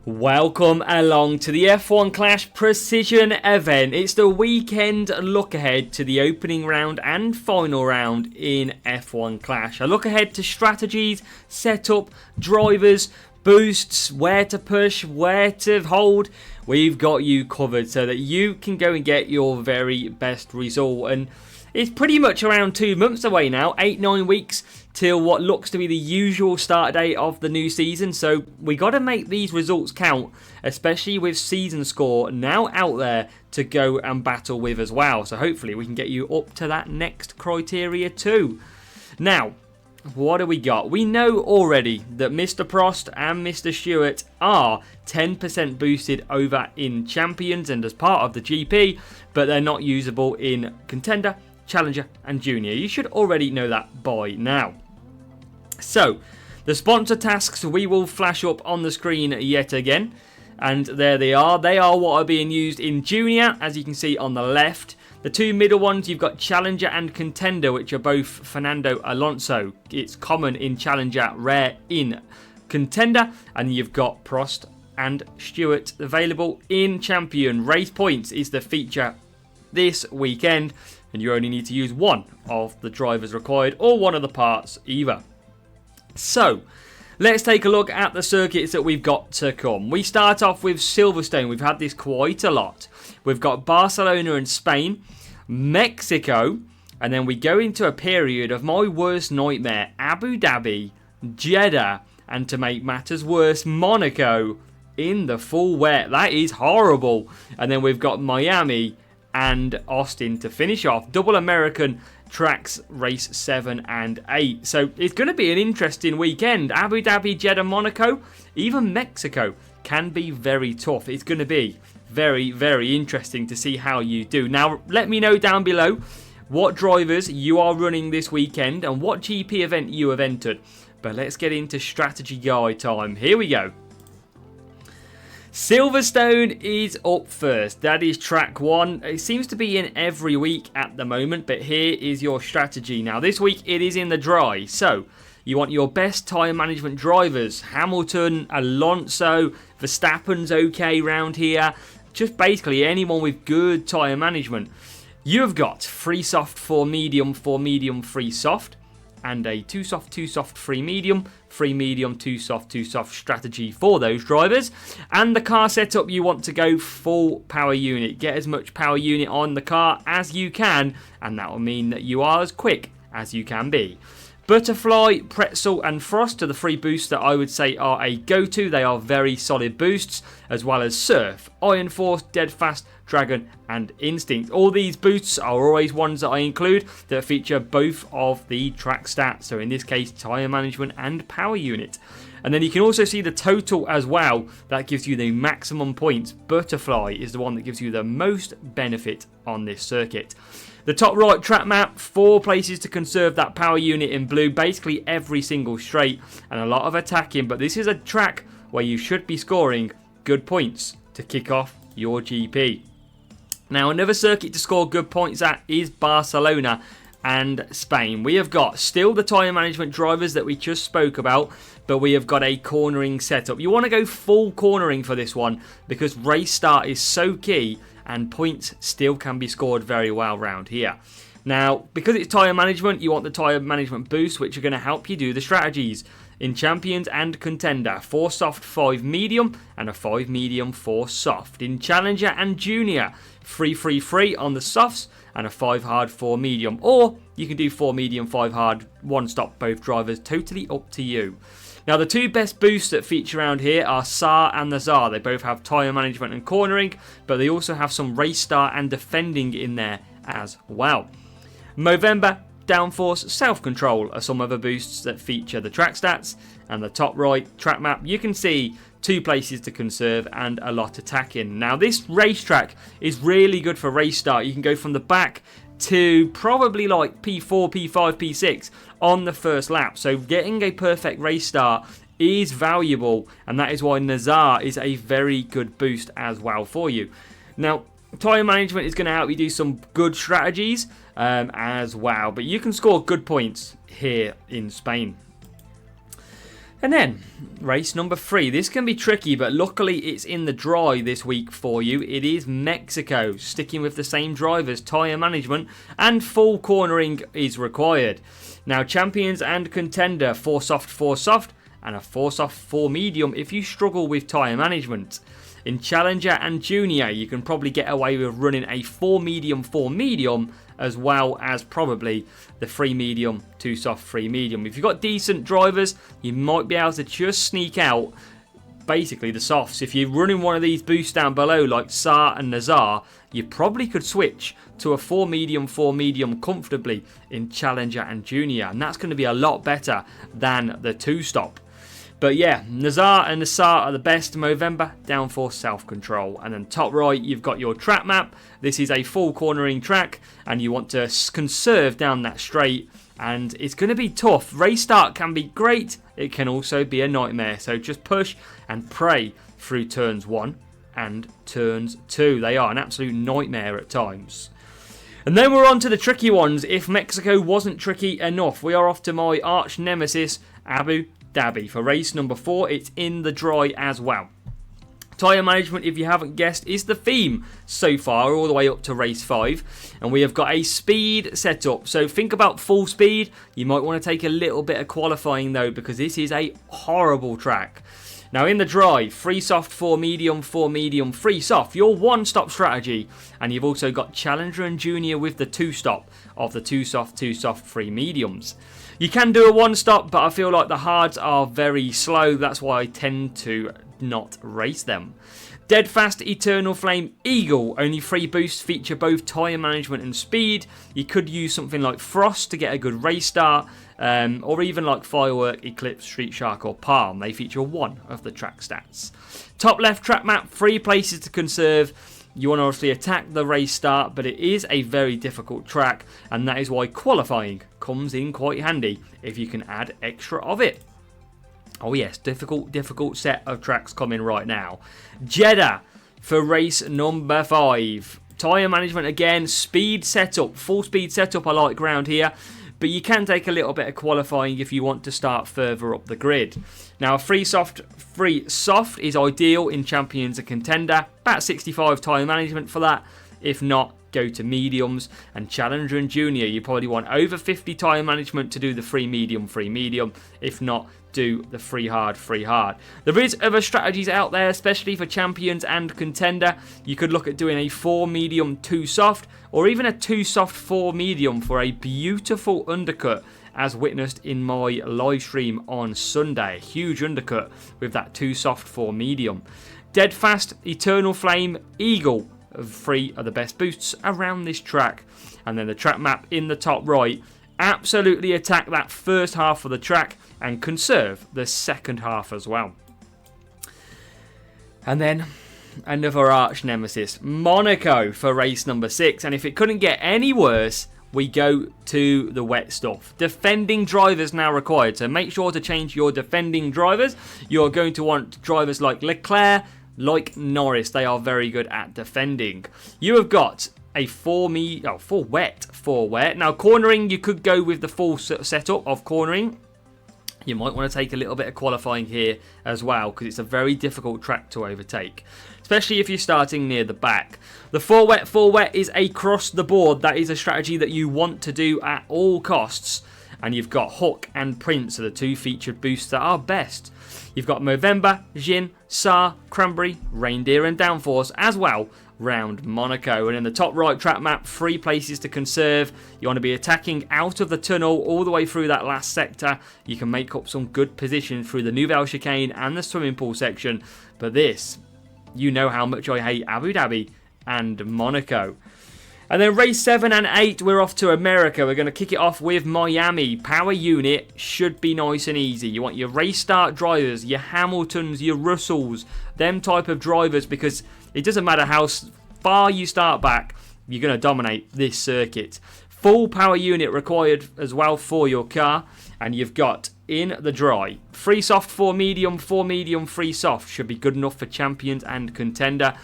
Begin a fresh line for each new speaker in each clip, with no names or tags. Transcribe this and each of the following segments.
Welcome along to the F1 Clash Precision event. It's the weekend look ahead to the opening round and final round in F1 Clash. A look ahead to strategies, setup, drivers, boosts, where to push, where to hold. We've got you covered so that you can go and get your very best result. And it's pretty much around 2 months away now, 8-9 weeks till what looks to be the usual start date of the new season. So we got to make these results count, especially with season score now out there to go and battle with as well. So hopefully we can get you up to that next criteria too. Now, what do we got? We know already that Mr. Prost and Mr. Stewart are 10% boosted over in Champions and as part of the GP, but they're not usable in Contender, Challenger and Junior. You should already know that by now. So, the sponsor tasks we will flash up on the screen yet again. And there they are. They are what are being used in Junior, as you can see on the left. The two middle ones, you've got Challenger and Contender, which are both Fernando Alonso. It's common in Challenger, rare in Contender. And you've got Prost and Stewart available in Champion. Race points is the feature this weekend. And you only need to use one of the drivers required or one of the parts either. So, let's take a look at the circuits that we've got to come. We start off with Silverstone. We've had this quite a lot. We've got Barcelona and Spain, Mexico, and then we go into a period of my worst nightmare, Abu Dhabi, Jeddah, and to make matters worse, Monaco in the full wet. That is horrible. And then we've got Miami and Austin to finish off. Double American tracks, race 7 and 8. So it's going to be an interesting weekend. Abu Dhabi, Jeddah, Monaco, even Mexico can be very tough. It's going to be very, very interesting to see how you do. Now, let me know down below what drivers you are running this weekend and what GP event you have entered. But let's get into strategy guide time. Here we go. Silverstone is up first. That is track 1. It seems to be in every week at the moment, but here is your strategy. Now, this week it is in the dry, so you want your best tyre management drivers. Hamilton, Alonso, Verstappen's okay round here. Just basically anyone with good tyre management. You've got free soft for medium, free soft. And a too soft, free medium, too soft strategy for those drivers. And the car setup, you want to go full power unit. Get as much power unit on the car as you can, and that will mean that you are as quick as you can be. Butterfly, Pretzel and Frost are the three boosts that I would say are a go-to. They are very solid boosts, as well as Surf, Iron Force, Dead Fast, Dragon and Instinct. All these boosts are always ones that I include that feature both of the track stats. So in this case, tyre management and power unit. And then you can also see the total as well. That gives you the maximum points. Butterfly is the one that gives you the most benefit on this circuit. The top right track map, 4 places to conserve that power unit in blue. Basically every single straight and a lot of attacking. But this is a track where you should be scoring good points to kick off your GP. Now, another circuit to score good points at is Barcelona and Spain. We have got still the tyre management drivers that we just spoke about, but we have got a cornering setup. You want to go full cornering for this one because race start is so key and points still can be scored very well round here. Now, because it's tyre management, you want the tyre management boost, which are going to help you do the strategies. In Champions and Contender, 4 soft, 5 medium, and a 5 medium, 4 soft. In Challenger and Junior, 3 on the softs, and a 5 hard, 4 medium. Or you can do 4 medium, 5 hard, 1 stop both drivers, totally up to you. Now, the 2 best boosts that feature around here are SAR and the ZAR. They both have tyre management and cornering, but they also have some race start and defending in there as well. Movember, Downforce, Self-Control are some other boosts that feature the track stats. And the top right track map, you can see 2 places to conserve and a lot attacking. Now, this racetrack is really good for race start. You can go from the back to probably like P4, P5, P6 on the first lap. So getting a perfect race start is valuable, and that is why Nazar is a very good boost as well for you. Now, tyre management is going to help you do some good strategies as well, but you can score good points here in Spain. And then, race number 3. This can be tricky, but luckily it's in the dry this week for you. It is Mexico, sticking with the same drivers, tyre management, and full cornering is required. Now, champions and contender, 4 soft, and a 4 soft, 4 medium if you struggle with tyre management. In Challenger and Junior, you can probably get away with running a 4 medium, as well as probably the 3 medium, 2 soft, 3 medium. If you've got decent drivers, you might be able to just sneak out basically the softs. If you're running one of these boosts down below like Saar and Nazar, you probably could switch to a 4 medium comfortably in Challenger and Junior, and that's going to be a lot better than the 2-stop. But yeah, Nazar and Nassar are the best. Movember, downforce, self-control. And then top right, you've got your track map. This is a full cornering track, and you want to conserve down that straight. And it's going to be tough. Race start can be great. It can also be a nightmare. So just push and pray through turns 1 and turns 2. They are an absolute nightmare at times. And then we're on to the tricky ones. If Mexico wasn't tricky enough, we are off to my arch nemesis, Abu Dhabi. For race number 4, it's in the dry as well. Tyre management, if you haven't guessed, is the theme so far, all the way up to race 5. And we have got a speed setup. So think about full speed. You might want to take a little bit of qualifying though, because this is a horrible track. Now in the dry, 3 soft, 4 medium, 3 soft. Your 1-stop strategy. And you've also got Challenger and Junior with the 2-stop of the 2 soft, 3 mediums. You can do a 1-stop, but I feel like the hards are very slow. That's why I tend to not race them. Dead Fast, Eternal Flame, Eagle. Only 3 boosts feature both tyre management and speed. You could use something like Frost to get a good race start. Or even like Firework, Eclipse, Street Shark or Palm. They feature 1 of the track stats. Top left track map, 3 places to conserve. You want to obviously attack the race start, but it is a very difficult track, and that is why qualifying comes in quite handy if you can add extra of it. Oh yes, difficult set of tracks coming right now. Jeddah for race number 5. Tyre management again, speed setup, full speed setup I like around here. But you can take a little bit of qualifying if you want to start further up the grid. Now, 3 soft is ideal in Champions and Contender. About 65 tyre management for that. If not, go to mediums. And Challenger and Junior, you probably want over 50 tyre management to do the 3 medium. If not, do the 3 hard. There is other strategies out there, especially for Champions and Contender. You could look at doing a 4 medium, 2 soft, or even a 2 soft, 4 medium for a beautiful undercut, as witnessed in my live stream on Sunday. Huge undercut with that 2 soft, 4 medium. Dead Fast, Eternal Flame, Eagle. 3 are the best boosts around this track. And then the track map in the top right. Absolutely attack that first half of the track and conserve the second half as well. And then another arch nemesis, Monaco for race number 6. And if it couldn't get any worse, we go to the wet stuff. Defending drivers now required. So make sure to change your defending drivers. You're going to want drivers like Leclerc, like Norris. They are very good at defending. You have got a 4 wet. Now cornering, you could go with the full setup of cornering. You might want to take a little bit of qualifying here as well, because it's a very difficult track to overtake, especially if you're starting near the back. The 4 wet is across the board. That is a strategy that you want to do at all costs. And you've got Hook and Prince are the 2 featured boosts that are best. You've got Movember, Jin, Saar, Cranberry, Reindeer and Downforce as well round Monaco. And in the top right track map, 3 places to conserve. You want to be attacking out of the tunnel all the way through that last sector. You can make up some good positions through the Nouvelle Chicane and the swimming pool section. But this, you know how much I hate Abu Dhabi and Monaco. And then race 7 and 8, we're off to America. We're going to kick it off with Miami. Power unit should be nice and easy. You want your race start drivers, your Hamiltons, your Russells, them type of drivers, because it doesn't matter how far you start back, you're going to dominate this circuit. Full power unit required as well for your car. And you've got in the dry, 3 soft, 4 medium, 3 soft should be good enough for champions and contender.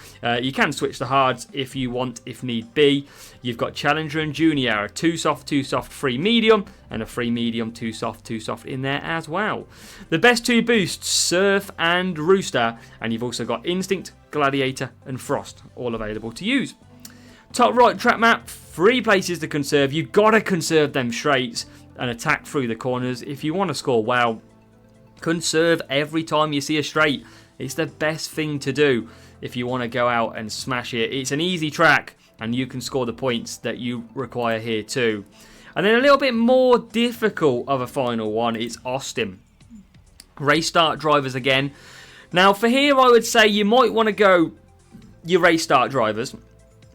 You can switch the hards if you want, if need be. You've got challenger and junior, a 2 soft, 3 medium, and a 3 medium, 2 soft in there as well. The best 2 boosts, surf and rooster, and you've also got instinct, gladiator, and frost, all available to use. Top right track map, 3 places to conserve. You've got to conserve them straights and attack through the corners. If you want to score well, conserve every time you see a straight. It's the best thing to do if you want to go out and smash it. It's an easy track and you can score the points that you require here too. And then a little bit more difficult of a final one, it's Austin. Race start drivers again. Now for here I would say you might want to go your race start drivers.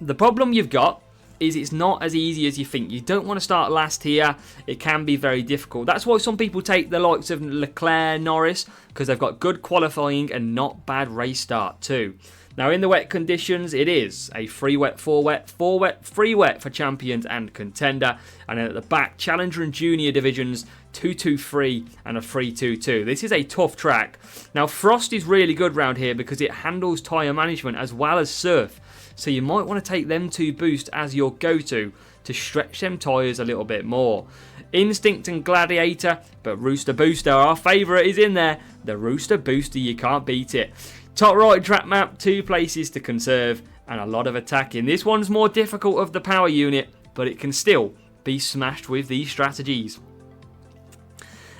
The problem you've got is it's not as easy as you think. You don't want to start last here. It can be very difficult. That's why some people take the likes of Leclerc, Norris, because they've got good qualifying and not bad race start too. Now in the wet conditions, it is a 3 wet, 4 wet, 4 wet, 3 wet for champions and contender. And then at the back, challenger and junior divisions, 2-2-3 and a 3-2-2. This is a tough track. Now frost is really good round here because it handles tyre management as well as surf. So you might want to take them 2 boosts as your go-to to stretch them tyres a little bit more. Instinct and Gladiator, but Rooster Booster, our favourite, is in there. The Rooster Booster, you can't beat it. Top right track map, 2 places to conserve and a lot of attacking. This one's more difficult of the power unit, but it can still be smashed with these strategies.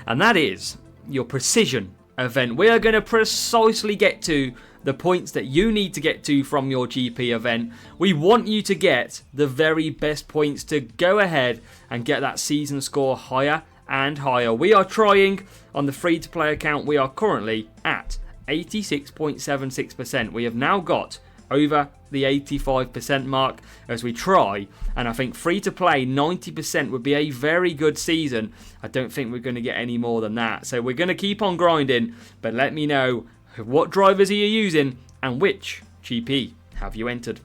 And that is your precision event. We are going to precisely get to the points that you need to get to from your GP event. We want you to get the very best points to go ahead and get that season score higher and higher. We are trying on the free-to-play account. We are currently at 86.76%. We have now got over the 85% mark as we try, and I think free-to-play 90% would be a very good season. I don't think we're going to get any more than that, so we're going to keep on grinding, but let me know what drivers are you using and which GP have you entered.